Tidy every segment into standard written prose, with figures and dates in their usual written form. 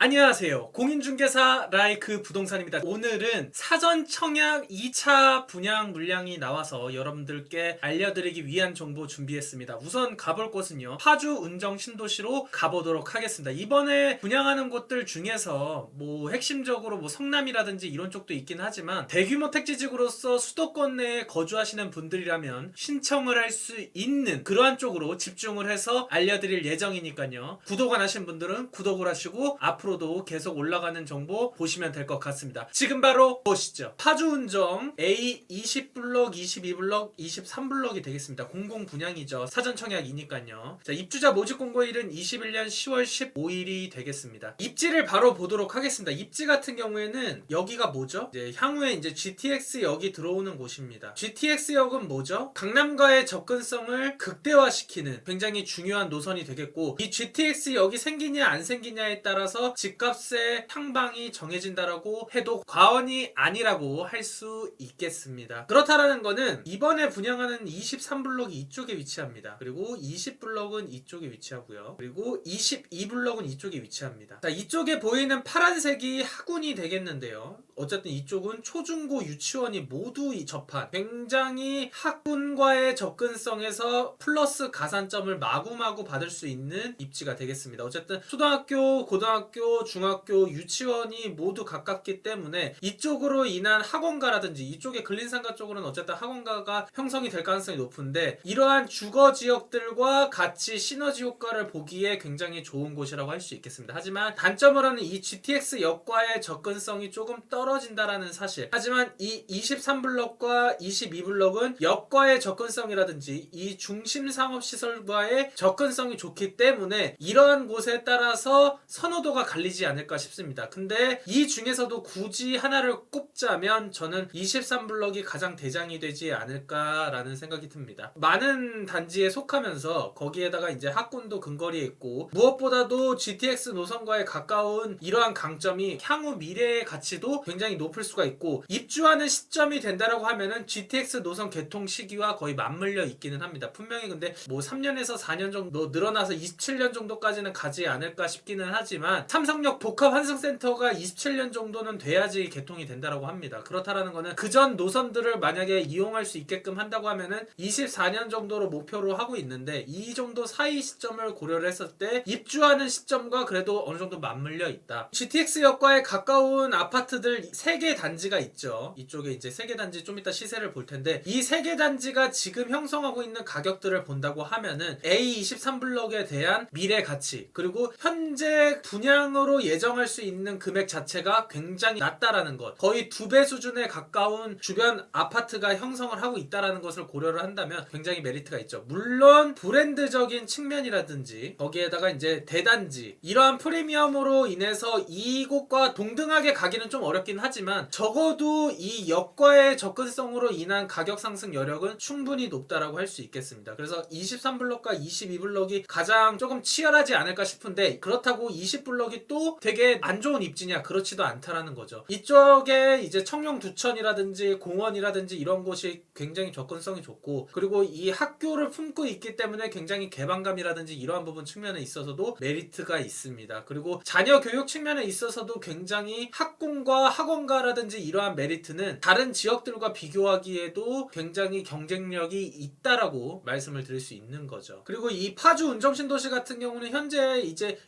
안녕하세요. 공인중개사 라이크 부동산입니다. 오늘은 사전 청약 2차 분양 물량이 나와서 여러분들께 알려드리기 위한 정보 준비했습니다. 우선 가볼 곳은요, 파주 운정 신도시로 가보도록 하겠습니다. 이번에 분양하는 곳들 중에서 핵심적으로 성남이라든지 이런 쪽도 있긴 하지만 대규모 택지지구로서 수도권 내에 거주하시는 분들이라면 신청을 할 수 있는 그러한 쪽으로 집중을 해서 알려드릴 예정이니까요. 구독 안 하신 분들은 구독을 하시고 앞으로도 계속 올라가는 정보 보시면 될 것 같습니다. 지금 바로 보시죠. 파주운정 A20블럭, 22블럭, 23블럭이 되겠습니다. 공공 분양이죠. 사전 청약이니까요. 자, 입주자 모집 공고일은 21년 10월 15일이 되겠습니다. 입지를 바로 보도록 하겠습니다. 입지 같은 경우에는 여기가 뭐죠? 향후에 GTX역이 들어오는 곳입니다. GTX역은 뭐죠? 강남과의 접근성을 극대화시키는 굉장히 중요한 노선이 되겠고, 이 GTX역이 생기냐 안 생기냐에 따라서 집값의 향방이 정해진다라고 해도 과언이 아니라고 할 수 있겠습니다. 그렇다라는 거는 이번에 분양하는 23블럭이 이쪽에 위치합니다. 그리고 20블럭은 이쪽에 위치하고요. 그리고 22블럭은 이쪽에 위치합니다. 자, 이쪽에 보이는 파란색이 학군이 되겠는데요. 어쨌든 이쪽은 초중고 유치원이 모두 접한 굉장히 학군과의 접근성에서 플러스 가산점을 마구마구 받을 수 있는 입지가 되겠습니다. 어쨌든 초등학교, 고등학교, 중학교, 유치원이 모두 가깝기 때문에 이쪽으로 인한 학원가라든지 이쪽에 근린상가 쪽으로는 어쨌든 학원가가 형성이 될 가능성이 높은데, 이러한 주거 지역들과 같이 시너지 효과를 보기에 굉장히 좋은 곳이라고 할 수 있겠습니다. 하지만 단점으로는 이 GTX역과의 접근성이 조금 떨어진다라는 사실. 하지만 이 23블럭과 22블럭은 역과의 접근성이라든지 이 중심 상업시설과의 접근성이 좋기 때문에 이러한 곳에 따라서 선호도가 갈리지 않을까 싶습니다. 근데 이 중에서도 굳이 하나를 꼽자면 저는 23블럭이 가장 대장이 되지 않을까라는 생각이 듭니다. 많은 단지에 속하면서 거기에다가 학군도 근거리에 있고, 무엇보다도 GTX 노선과의 가까운 이러한 강점이 향후 미래의 가치도 굉장히 높을 수가 있고, 입주하는 시점이 된다라고 하면은 GTX 노선 개통 시기와 거의 맞물려 있기는 합니다. 분명히 근데 3년에서 4년 정도 늘어나서 27년 정도까지는 가지 않을까 싶기는 하지만, 삼성역 복합 환승센터가 27년 정도는 돼야지 개통이 된다라고 합니다. 그렇다라는 거는 그전 노선들을 만약에 이용할 수 있게끔 한다고 하면은 24년 정도로 목표로 하고 있는데, 이 정도 사이 시점을 고려를 했을 때 입주하는 시점과 그래도 어느 정도 맞물려 있다. GTX역과의 가까운 아파트들 3개 단지가 있죠. 이쪽에 3개 단지 좀 이따 시세를 볼 텐데, 이 3개 단지가 지금 형성하고 있는 가격들을 본다고 하면은 A23블럭에 대한 미래 가치, 그리고 현재 분양으로 예정할 수 있는 금액 자체가 굉장히 낮다라는 것, 거의 2배 수준에 가까운 주변 아파트가 형성을 하고 있다라는 것을 고려를 한다면 굉장히 메리트가 있죠. 물론 브랜드적인 측면이라든지 거기에다가 대단지, 이러한 프리미엄으로 인해서 이곳과 동등하게 가기는 좀 어렵긴 하지만 적어도 이 역과의 접근성으로 인한 가격 상승 여력은 충분히 높다라고 할 수 있겠습니다. 그래서 23블럭과 22블럭이 가장 조금 치열하지 않을까 싶은데, 그렇다고 20블럭이 또 되게 안 좋은 입지냐? 그렇지도 않다라는 거죠. 이쪽에 청룡 두천이라든지 공원이라든지 이런 곳이 굉장히 접근성이 좋고, 그리고 이 학교를 품고 있기 때문에 굉장히 개방감이라든지 이러한 부분 측면에 있어서도 메리트가 있습니다. 그리고 자녀 교육 측면에 있어서도 굉장히 학군과 학원가라든지 이러한 메리트는 다른 지역들과 비교하기에도 굉장히 경쟁력이 있다라고 말씀을 드릴 수 있는 거죠. 그리고 이 파주 운정신도시 같은 경우는 현재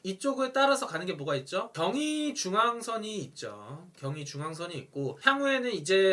이쪽을 따라서 가는 게 뭐가 있죠? 경의중앙선이 있죠. 경의중앙선이 있고, 향후에는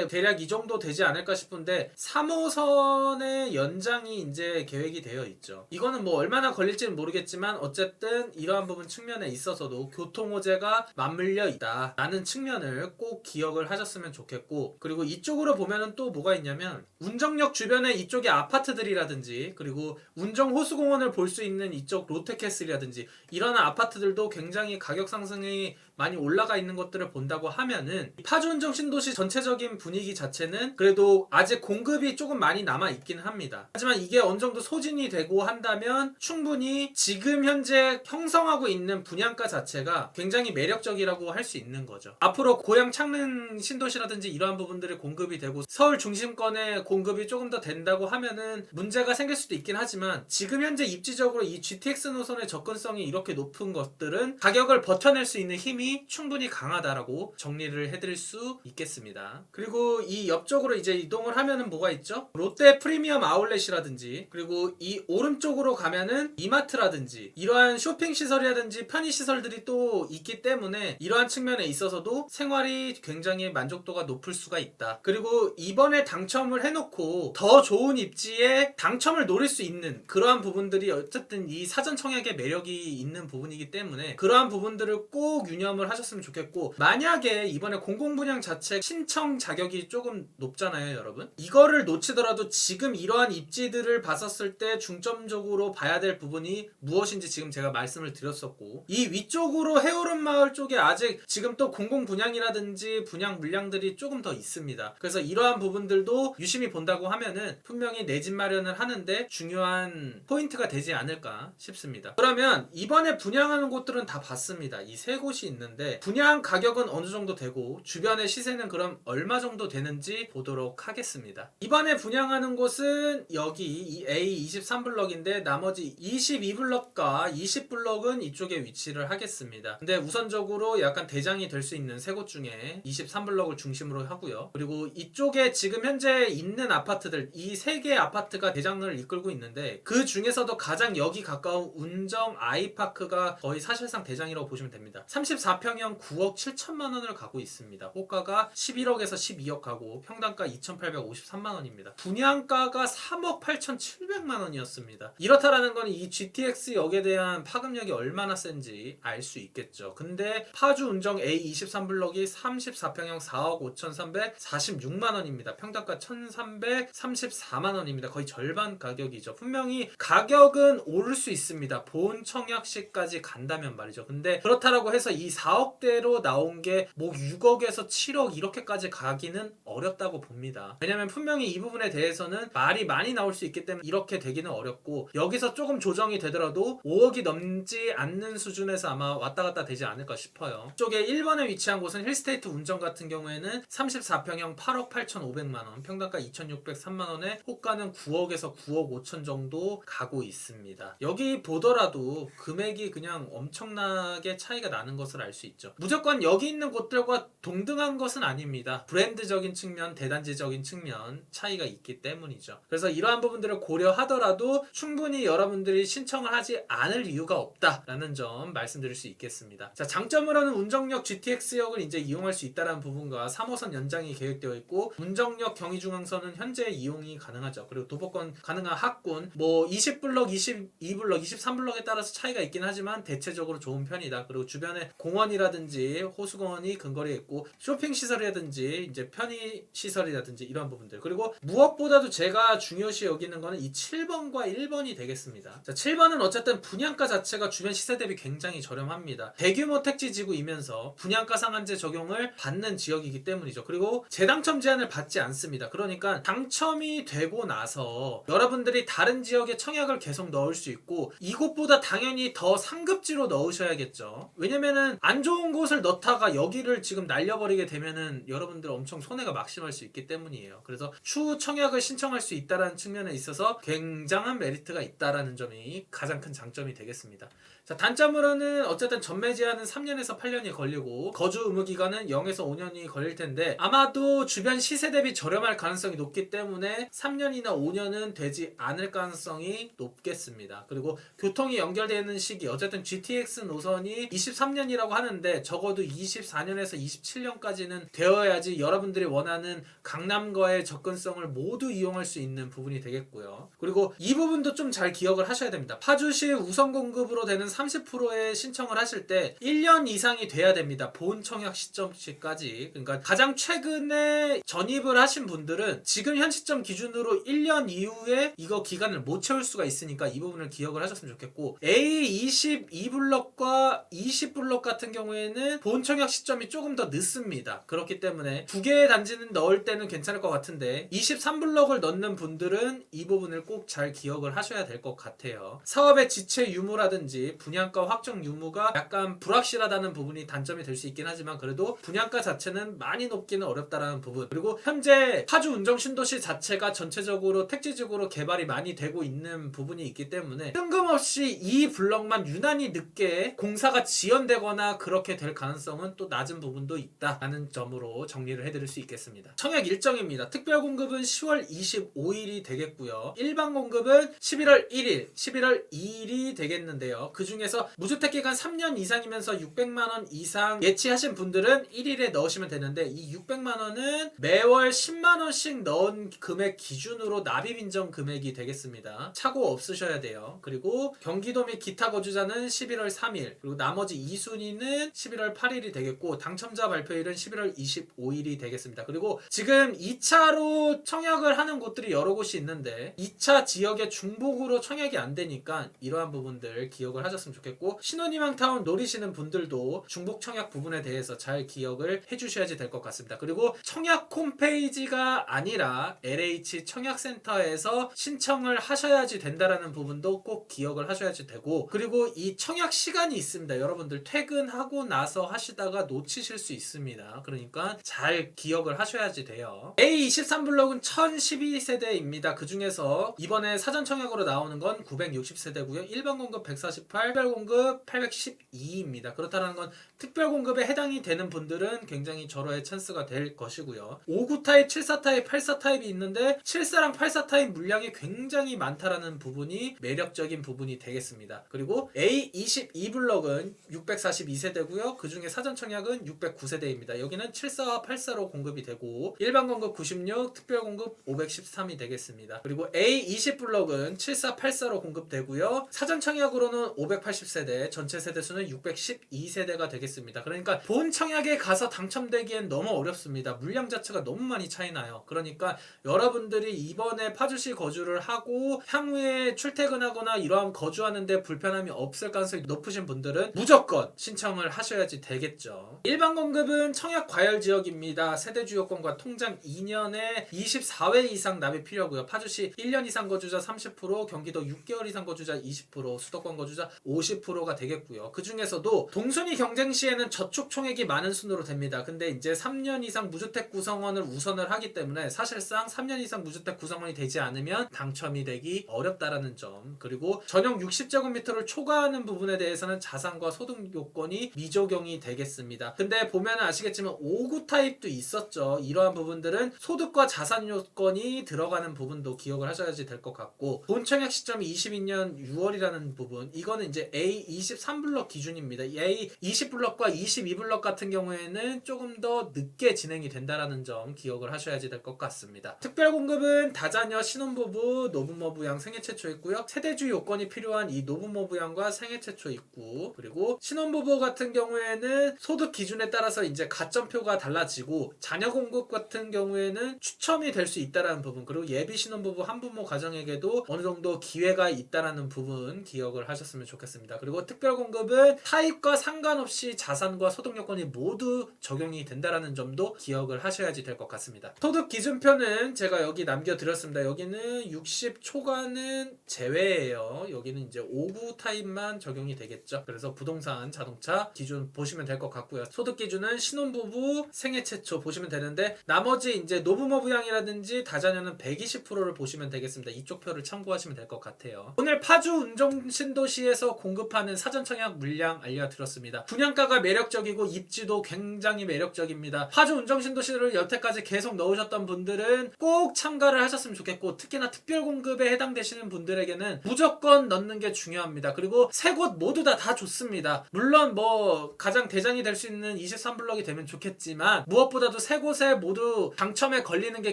대략 이 정도 되지 않을까 싶은데 3호선의 연장이 계획이 되어 있죠. 이거는 얼마나 걸릴지는 모르겠지만 어쨌든 이러한 부분 측면에 있어서도 교통 호재가 맞물려 있다 라는 측면을 꼭 기억을 하셨으면 좋겠고, 그리고 이쪽으로 보면은 또 뭐가 있냐면 운정역 주변에 이쪽에 아파트들이라든지, 그리고 운정 호수공원을 볼 수 있는 이쪽 롯데캐슬이라든지 이런 아파트들도 굉장히 가격 상승이 많이 올라가 있는 것들을 본다고 하면은 파주 운정 신도시 전체적인 분위기 자체는 그래도 아직 공급이 조금 많이 남아 있긴 합니다. 하지만 이게 어느 정도 소진이 되고 한다면 충분히 지금 현재 형성하고 있는 분양가 자체가 굉장히 매력적이라고 할 수 있는 거죠. 앞으로 고양 창릉 신도시라든지 이러한 부분들이 공급이 되고 서울 중심권에 공급이 조금 더 된다고 하면은 문제가 생길 수도 있긴 하지만, 지금 현재 입지적으로 이 GTX 노선의 접근성이 이렇게 높은 것들은 가격을 버텨낼 수 있는 힘이 느낌이 충분히 강하다라고 정리를 해드릴 수 있겠습니다. 그리고 이 옆쪽으로 이제 이동을 하면은 뭐가 있죠? 롯데 프리미엄 아울렛이라든지, 그리고 이 오른쪽으로 가면은 이마트라든지 이러한 쇼핑 시설이라든지 편의 시설들이 또 있기 때문에 이러한 측면에 있어서도 생활이 굉장히 만족도가 높을 수가 있다. 그리고 이번에 당첨을 해놓고 더 좋은 입지에 당첨을 노릴 수 있는 그러한 부분들이 어쨌든 이 사전 청약의 매력이 있는 부분이기 때문에 그러한 부분들을 꼭 유념을 하셨으면 좋겠고, 만약에 이번에 공공분양 자체 신청 자격이 조금 높잖아요 여러분. 이거를 놓치더라도 지금 이러한 입지들을 봤었을 때 중점적으로 봐야 될 부분이 무엇인지 지금 제가 말씀을 드렸었고, 이 위쪽으로 해오름 마을 쪽에 아직 지금 또 공공분양이라든지 분양 물량들이 조금 더 있습니다. 그래서 이러한 부분들도 유심히 본다고 하면은 분명히 내 집 마련을 하는데 중요한 포인트가 되지 않을까 싶습니다. 그러면 이번에 분양하는 곳들은 다 봤습니다. 이 세 곳이 있는데 분양 가격은 어느 정도 되고 주변의 시세는 그럼 얼마 정도 되는지 보도록 하겠습니다. 이번에 분양하는 곳은 여기 이 A23블럭인데 나머지 22블럭과 20블럭은 이쪽에 위치를 하겠습니다. 근데 우선적으로 약간 대장이 될 수 있는 세 곳 중에 23블럭을 중심으로 하고요. 그리고 이쪽에 지금 현재 있는 아파트들, 이 세 개의 아파트가 대장을 이끌고 있는데 그 중에서도 가장 여기 가까운 운정 아이파크가 거의 사실상 대장이라고 보시면 됩니다. 34평형 9억 7천만 원을 가고 있습니다. 호가가 11억에서 12억 가고 평당가 2,853만 원입니다. 분양가가 3억 8,700만 원이었습니다. 이렇다라는 건 이 GTX 역에 대한 파급력이 얼마나 센지 알 수 있겠죠. 근데 파주 운정 A23블럭이 34평형 4억 5,346만 원입니다. 평당가 1,334만 원입니다. 거의 절반 가격이죠. 분명히 가격은 오를 수 있습니다. 본 청약시까지 간다면 말이죠. 근데 그렇다라고 해서 이 4억대로 나온 게 뭐 6억에서 7억 이렇게까지 가기는 어렵다고 봅니다. 왜냐면 분명히 이 부분에 대해서는 말이 많이 나올 수 있기 때문에 이렇게 되기는 어렵고, 여기서 조금 조정이 되더라도 5억이 넘지 않는 수준에서 아마 왔다 갔다 되지 않을까 싶어요. 이쪽에 1번에 위치한 곳은 힐스테이트 운정 같은 경우에는 34평형 8억 8,500만 원, 평당가 2,603만 원에 호가는 9억에서 9억 5천 정도 가고 있습니다. 여기 보더라도 금액이 그냥 엄청나게 차이가 나는 것을 알 수 있죠. 무조건 여기 있는 곳들과 동등한 것은 아닙니다. 브랜드적인 측면, 대단지적인 측면 차이가 있기 때문이죠. 그래서 이러한 부분들을 고려하더라도 충분히 여러분들이 신청을 하지 않을 이유가 없다라는 점 말씀드릴 수 있겠습니다. 자, 장점으로는 운정역 GTX역을 이제 이용할 수 있다는 부분과 3호선 연장이 계획되어 있고, 운정역 경의중앙선은 현재 이용이 가능하죠. 그리고 도보권 가능한 학군, 뭐 20블럭, 22블럭, 23블럭에 따라서 차이가 있긴 하지만 대체적으로 좋은 편이다. 그리고 주변에 공원이라든지 호수공원이 근거리에 있고 쇼핑 시설이라든지 이제 편의 시설이라든지 이런 부분들, 그리고 무엇보다도 제가 중요시 여기는 거는 이 7번과 1번이 되겠습니다. 자, 7번은 어쨌든 분양가 자체가 주변 시세 대비 굉장히 저렴합니다. 대규모 택지 지구이면서 분양가 상한제 적용을 받는 지역이기 때문이죠. 그리고 재당첨 제한을 받지 않습니다. 그러니까 당첨이 되고 나서 여러분들이 다른 지역에 청약을 계속 넣을 수 있고, 이곳보다 당연히 더 상급지로 넣으셔야겠죠. 왜냐면은 안 좋은 곳을 넣다가 여기를 지금 날려버리게 되면은 여러분들 엄청 손해가 막심할 수 있기 때문이에요. 그래서 추후 청약을 신청할 수 있다는 측면에 있어서 굉장한 메리트가 있다라는 점이 가장 큰 장점이 되겠습니다. 자, 단점으로는 어쨌든 전매 제한은 3년에서 8년이 걸리고 거주 의무 기간은 0에서 5년이 걸릴 텐데 아마도 주변 시세 대비 저렴할 가능성이 높기 때문에 3년이나 5년은 되지 않을 가능성이 높겠습니다. 그리고 교통이 연결되는 시기, 어쨌든 GTX 노선이 23년이라고 하는데 적어도 24년에서 27년까지는 되어야지 여러분들이 원하는 강남과의 접근성을 모두 이용할 수 있는 부분이 되겠고요. 그리고 이 부분도 좀 잘 기억을 하셔야 됩니다. 파주시 우선 공급으로 되는 30%의 신청을 하실 때 1년 이상이 돼야 됩니다. 본 청약 시점까지. 그러니까 가장 최근에 전입을 하신 분들은 지금 현 시점 기준으로 1년 이후에 이거 기간을 못 채울 수가 있으니까 이 부분을 기억을 하셨으면 좋겠고, A22블럭과 20블럭 같은 경우에는 본 청약 시점이 조금 더 늦습니다. 그렇기 때문에 두 개의 단지는 넣을 때는 괜찮을 것 같은데 23블럭을 넣는 분들은 이 부분을 꼭 잘 기억을 하셔야 될 것 같아요. 사업의 지체 유무라든지 분양가 확정 유무가 약간 불확실하다는 부분이 단점이 될 수 있긴 하지만 그래도 분양가 자체는 많이 높기는 어렵다라는 부분, 그리고 현재 파주 운정 신도시 자체가 전체적으로 택지적으로 개발이 많이 되고 있는 부분이 있기 때문에 뜬금없이 이 블럭만 유난히 늦게 공사가 지연되거나 그렇게 될 가능성은 또 낮은 부분도 있다라는 점으로 정리를 해드릴 수 있겠습니다. 청약 일정입니다. 특별 공급은 10월 25일이 되겠고요. 일반 공급은 11월 1일, 11월 2일이 되겠는데요. 그 중에서 무주택 기간 3년 이상이면서 600만원 이상 예치하신 분들은 1일에 넣으시면 되는데, 이 600만원은 매월 10만원씩 넣은 금액 기준으로 납입 인정 금액이 되겠습니다. 착오 없으셔야 돼요. 그리고 경기도 및 기타 거주자는 11월 3일, 그리고 나머지 2순위는 11월 8일이 되겠고, 당첨자 발표일은 11월 25일이 되겠습니다. 그리고 지금 2차로 청약을 하는 곳들이 여러 곳이 있는데 2차 지역의 중복으로 청약이 안 되니까 이러한 부분들 기억을 하셨으면 좋겠고, 신혼희망타운 노리시는 분들도 중복 청약 부분에 대해서 잘 기억을 해주셔야지 될 것 같습니다. 그리고 청약 홈페이지가 아니라 LH 청약센터에서 신청을 하셔야지 된다라는 부분도 꼭 기억을 하셔야지 되고, 그리고 이 청약 시간이 있습니다. 여러분들 퇴근하고 나서 하시다가 놓치실 수 있습니다. 그러니까 잘 기억을 하셔야지 돼요. A23블럭은 1012세대입니다. 그 중에서 이번에 사전 청약으로 나오는 건 960세대고요. 일반 공급 148, 특별 공급 812입니다. 그렇다는 건 특별 공급에 해당이 되는 분들은 굉장히 절호의 찬스가 될 것이고요. 59 타입, 74 타입, 84 타입이 있는데 74랑 84 타입 물량이 굉장히 많다라는 부분이 매력적인 부분이 되겠습니다. 그리고 A22블럭은 642세대고요. 그 중에 사전 청약은 609세대입니다. 여기는 74와 84로 공급이 되고 일반 공급 96, 특별 공급 513이 되겠습니다. 그리고 A20블럭은 74, 84로 공급되고요. 사전 청약으로는 580세대, 전체 세대수는 612세대가 되겠습니다. 그러니까 본 청약에 가서 당첨되기엔 너무 어렵습니다. 물량 자체가 너무 많이 차이나요. 그러니까 여러분들이 이번에 파주시 거주를 하고 향후에 출퇴근하거나 이러한 거주하는데 불편함이 없을 가능성이 높으신 분들은 무조건 신청을 하셔야지 되겠죠. 일반 공급은 청약 과열 지역입니다. 세대주 요건과 통장 2년에 24회 이상 납입 필요하고요. 파주시 1년 이상 거주자 30%, 경기도 6개월 이상 거주자 20%, 수도권 거주자 50%가 되겠고요. 그 중에서도 동순위 경쟁 시에는 저축 총액이 많은 순으로 됩니다. 근데 이제 3년 이상 무주택 구성원을 우선을 하기 때문에 사실상 3년 이상 무주택 구성원이 되지 않으면 당첨이 되기 어렵다라는 점, 그리고 전용 60제곱미터를 초과하는 부분에 대해서는 자산과 소득 요건이 미적용이 되겠습니다. 근데 보면 아시겠지만 59 타입도 있었죠. 이러한 부분들은 소득과 자산 요건이 들어가는 부분도 기억을 하셔야지 될 것 같고, 본 청약 시점이 22년 6월이라는 부분, 이거는 이제 A23블럭 기준입니다. A20블럭과 22블럭 같은 경우에는 조금 더 늦게 진행이 된다라는 점 기억을 하셔야지 될 것 같습니다. 특별 공급은 다자녀, 신혼부부, 노부모 부양 생애 최초 있고요. 세대주 요건이 필요한 이 노부모 부양과 생애 최초 있고, 그리고 신혼부부 같은 경우에는 소득 기준에 따라서 이제 가점표가 달라지고, 자녀 공급 같은 경우에는 추첨이 될 수 있다라는 부분, 그리고 예비 신혼부부 한부모 가정에게도 어느 정도 기회가 있다라는 부분 기억을 하셨으면 좋겠습니다. 그리고 특별 공급은 타입과 상관없이 자산과 소득 요건이 모두 적용이 된다라는 점도 기억을 하셔야지 될 것 같습니다. 소득 기준표는 제가 여기 남겨드렸습니다. 여기는 60 초과는 제외예요. 여기는 이제 59 타입만 적용이 되겠죠. 그래서 부동산, 자동차 기준 보시면 될 것 같고요. 소득 기준은 신혼부부, 생애 최초 보시면 되는데, 나머지 이제 노부모 부양이라든지 다자녀는 120%를 보시면 되겠습니다. 이쪽 표를 참고하시면 될 것 같아요. 오늘 파주 운정 신도시에서 공급하는 사전 청약 물량 알려드렸습니다. 분양가가 매력적이고 입지도 굉장히 매력적입니다. 파주 운정 신도시를 여태까지 계속 넣으셨던 분들은 꼭 참가를 하셨으면 좋겠고, 특히나 특별 공급에 해당되시는 분들에게는 무조건 넣는 게 중요합니다. 그리고 세 곳 모두 다 좋습니다. 물론 뭐 가장 대장이 될 수 있는 23블럭이 되면 좋겠지만, 무엇보다도 세 곳에 모두 당첨에 걸리는 게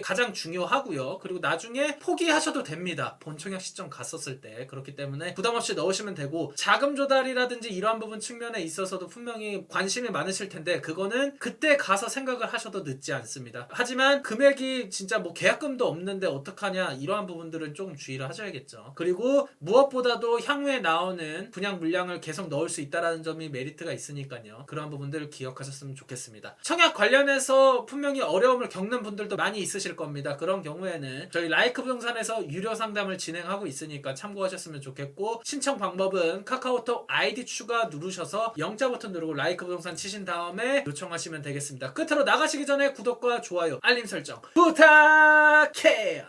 가장 중요하고요. 그리고 나중에 포기하셔도 됩니다. 본 청약 시점 갔었을 때. 그렇기 때문에 부담 없이 넣으시면 되고, 자금 조달이라든지 이러한 부분 측면에 있어서도 분명히 관심이 많으실 텐데 그거는 그때 가서 생각을 하셔도 늦지 않습니다. 하지만 금액이 진짜 뭐 계약금도 없는데 어떡하냐, 이러한 부분들은 조금 주의를 하셔야겠죠. 그리고 무엇보다도 향후에 나오는 분양 물량을 계속 넣을 수 있다는 점이 메리트가 있으니까요. 그러한 부분들을 기억하셨으면 좋겠습니다. 청약 관련해서 분명히 어려움을 겪는 분들도 많이 있으실 겁니다. 그런 경우에는 저희 라이크 부동산에서 유료 상담을 진행하고 있으니까 참고하셨으면 좋겠고, 신청 방법은 분들은 카카오톡 아이디 추가 누르셔서 영자 버튼 누르고 라이크 부동산 치신 다음에 요청하시면 되겠습니다. 끝으로 나가시기 전에 구독과 좋아요, 알림 설정 부탁해요.